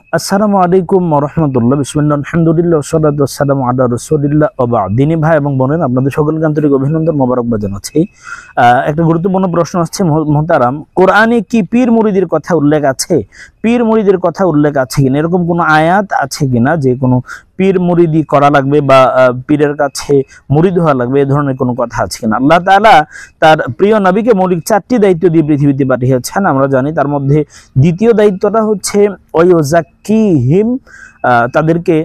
আসসালামু আলাইকুম ওয়া রাহমাতুল্লাহ। বিসমিল্লাহ, আলহামদুলিল্লাহ, ওয়াসসালাতু ওয়াসসালামু আলা রাসূলিল্লাহ ওয়া বা'দ। দিনী ভাই এবং বোনেরা, আপনাদের সকলকে আন্তরিক অভিনন্দন, মোবারকবাদ জানাচ্ছি। একটা গুরুত্বপূর্ণ প্রশ্ন আসছে মুহতারাম, কোরআনে কি পীর মুরিদের কথা উল্লেখ আছে? পীর মুরিদের কথা উল্লেখ আছে কিনা, এরকম কোনো আয়াত আছে কিনা যে কোনো পীর মুরিদি করা লাগবে বা পীরের কাছে মুরিদ হওয়া লাগবে, এ ধরনের কোনো কথা আছে কিনা? আল্লাহ তাআলা তার প্রিয় নবীকে মৌলিক 4টি দায়িত্ব দিয়ে পৃথিবীতে পাঠিয়েছেন, আমরা জানি। তার মধ্যে দ্বিতীয় দায়িত্বটা হচ্ছে ওয়ায়ুযাক্কিহিম, তাদেরকে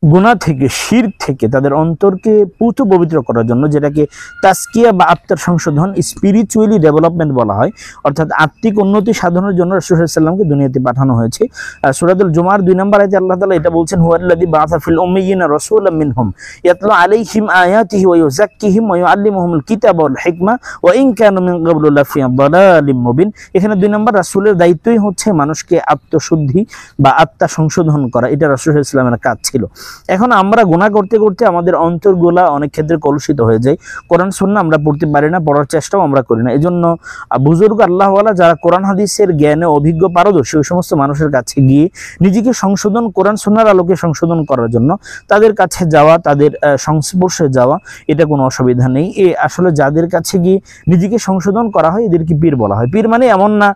গুনাহ থেকে, শিরক থেকে তাদের অন্তরকে পুত পবিত্র করার জন্য, যেটাকে তাজকিয়া বা আত্মার সংশোধন, স্পিরিচুয়ালি ডেভেলপমেন্ট বলা হয়, অর্থাৎ আত্মিক উন্নতি সাধনের জন্য রাসূল সাল্লাল্লাহু আলাইহি ওয়াসাল্লামকে দুনিয়াতে পাঠানো হয়েছে। সূরাতুল জুমার 2 নম্বর আয়াতে আল্লাহ তাআলা এটা বলছেন, হুয়াল্লাযী বা'আসা ফিল উম্মিয়িনা রাসূলাম মিনহুম ইয়াতলু আলাইহিম আয়াতিহি ওয়া ইউযাক্কিহিম ওয়া ইউআল্লিমুহুমুল কিতাবা ওয়াল হিকমা ওয়া ইন কানু মিন ক্বাবলু লাফি দালালিম মুবিন। এখানে 2 নম্বর রাসূলের দায়িত্বই হচ্ছে মানুষকে আত্মশুদ্ধি বা আত্মা সংশোধন করা, এটা রাসূল সাল্লাল্লাহু আলাইহি ওয়াসাল্লামের কাজ ছিল। এখন আমরা গুনাহ করতে করতে আমাদের অন্তরগুলা অনেক ক্ষেত্রে কলুষিত হয়ে যায়, কোরআন সুন্নাহ আমরা পড়তে পারি না, পড়ার চেষ্টাও আমরা করি না। এজন্য বুজুর্গ আল্লাহওয়ালা যারা কোরআন হাদিসের জ্ঞানে অভিজ্ঞ পারদর্শী, ওই সমস্ত মানুষের কাছে গিয়ে নিজেকে সংশোধন, কোরআন সুন্নাহর আলোকে সংশোধন করার জন্য তাদের কাছে যাওয়া, তাদের সংস্পর্শে যাওয়া, এটা কোনো অসুবিধা নেই। আসলে যাদের কাছে গিয়ে নিজেকে সংশোধন করা হয় এদেরকে পীর বলা হয়। পীর মানে এমন না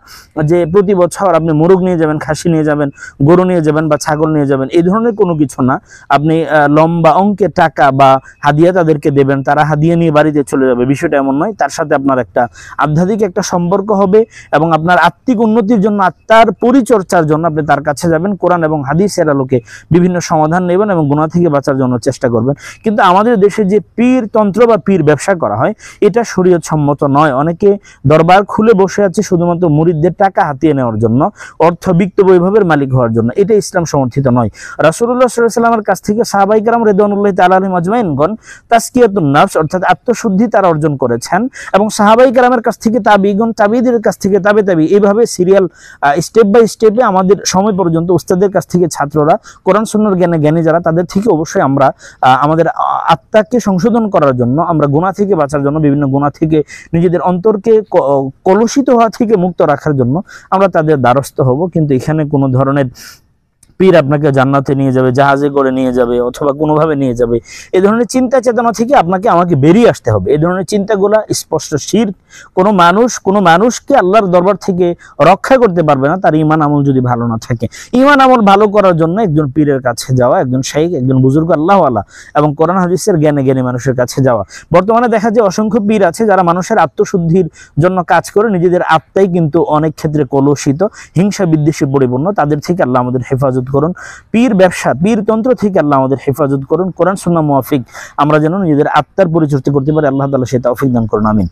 যে প্রতি বছর আপনি মোরগ নিয়ে যাবেন, খাসি নিয়ে যাবেন, গরু নিয়ে যাবেন বা ছাগল নিয়ে যাবেন, এই ধরনের কোনো কিছু না। আপনি লম্বা অঙ্কের টাকা বা হাদিয়া তাদেরকে দেবেন, তারা হাদিয়া নিয়ে বাড়িতে চলে যাবে, বিষয়টা এমন নয়। তার সাথে আপনার একটা আধ্যাত্মিক একটা সম্পর্ক হবে এবং আপনার আত্মিক উন্নতির জন্য, আত্মার পরিচর্যার জন্য আপনি তার কাছে যাবেন, কোরআন এবং হাদিসের আলোকে বিভিন্ন সমাধান নেবেন এবং গুনাহ থেকে বাঁচার জন্য চেষ্টা করবেন। কিন্তু আমাদের দেশে যে পীর তন্ত্র বা পীর ব্যবসা করা হয়, এটা শরীয়ত সম্মত নয়। অনেকে দরবার খুলে বসে আছে শুধুমাত্র মুরিদদের টাকা হাতিয়ে নেওয়ার জন্য, অর্থবিত্ত বৈভবের মালিক হওয়ার জন্য, এটা ইসলাম সমর্থিত নয়। রাসূলুল্লাহ সাল্লাল্লাহু আলাইহি ওয়াসাল্লামের কাছ থেকে সাহাবায়ে কেরাম রিদওয়ানুল্লাহি তাআলা আলাইহিম আজমাইনগণ তাজকিয়াতুন নফস, অর্থাৎ আত্মশুদ্ধি তারা অর্জন করেছেন, এবং সাহাবায়ে কেরামের কাছ থেকে তাবিঈগণ, তাবিঈদের কাছ থেকে তাবে তাবি, এইভাবে সিরিয়াল স্টেপ বাই স্টেপে আমাদের সময় পর্যন্ত উস্তাদের কাছ থেকে ছাত্ররা, কোরআন সুন্নাহর জ্ঞানী যারা, তাদের থেকে অবশ্যই আমরা আমাদের আত্মাকে সংশোধন করার জন্য, আমরা গুনাহ থেকে বাঁচার জন্য, বিভিন্ন গুনাহ থেকে নিজেদের অন্তরকে কলুষিত হওয়া থেকে মুক্ত রাখার জন্য আমরা তাদের দ্বারস্থ হব। কিন্তু এখানে কোনো ধরনের পীর আপনাকে জান্নাতে নিয়ে যাবে, জাহাজে করে নিয়ে যাবে, অথবা কোনোভাবে নিয়ে যাবে, এই ধরনের চিন্তা চেতনা থেকে আমাকে বেরিয়ে আসতে হবে। এই ধরনের চিন্তাগুলা স্পষ্ট শিরক। কোনো মানুষকে আল্লাহর দরবার থেকে রক্ষা করতে পারবে না তার ঈমান আমল যদি ভালো না থাকে। ঈমান আমল ভালো করার জন্য একজন পীরের কাছে যাওয়া, একজন শাইখ, একজন বুজুর্গ আল্লাহওয়ালা এবং কোরআন হাদিসের জ্ঞানী মানুষের কাছে যাওয়া। বর্তমানে দেখা যায় অসংখ্য পীর আছে যারা মানুষের আত্মশুদ্ধির জন্য কাজ করে, নিজেদের আত্মাই কিন্তু অনেক ক্ষেত্রে কলুষিত, হিংসা বিদ্বেষে পরিপূর্ণ। তাদের থেকে আল্লাহ আমাদের হেফাজত করুন। পীর ব্যবসা, পীর তন্ত্র থেকে আল্লাহ আমাদের হেফাজত করুন। কোরআন সুন্নাহ মুওয়াফিক আমরা যেন নিজেদের আত্মার পরিচর্যা করতে পারি, আল্লাহ তাআলা সে তৌফিক দান করুন। আমিন।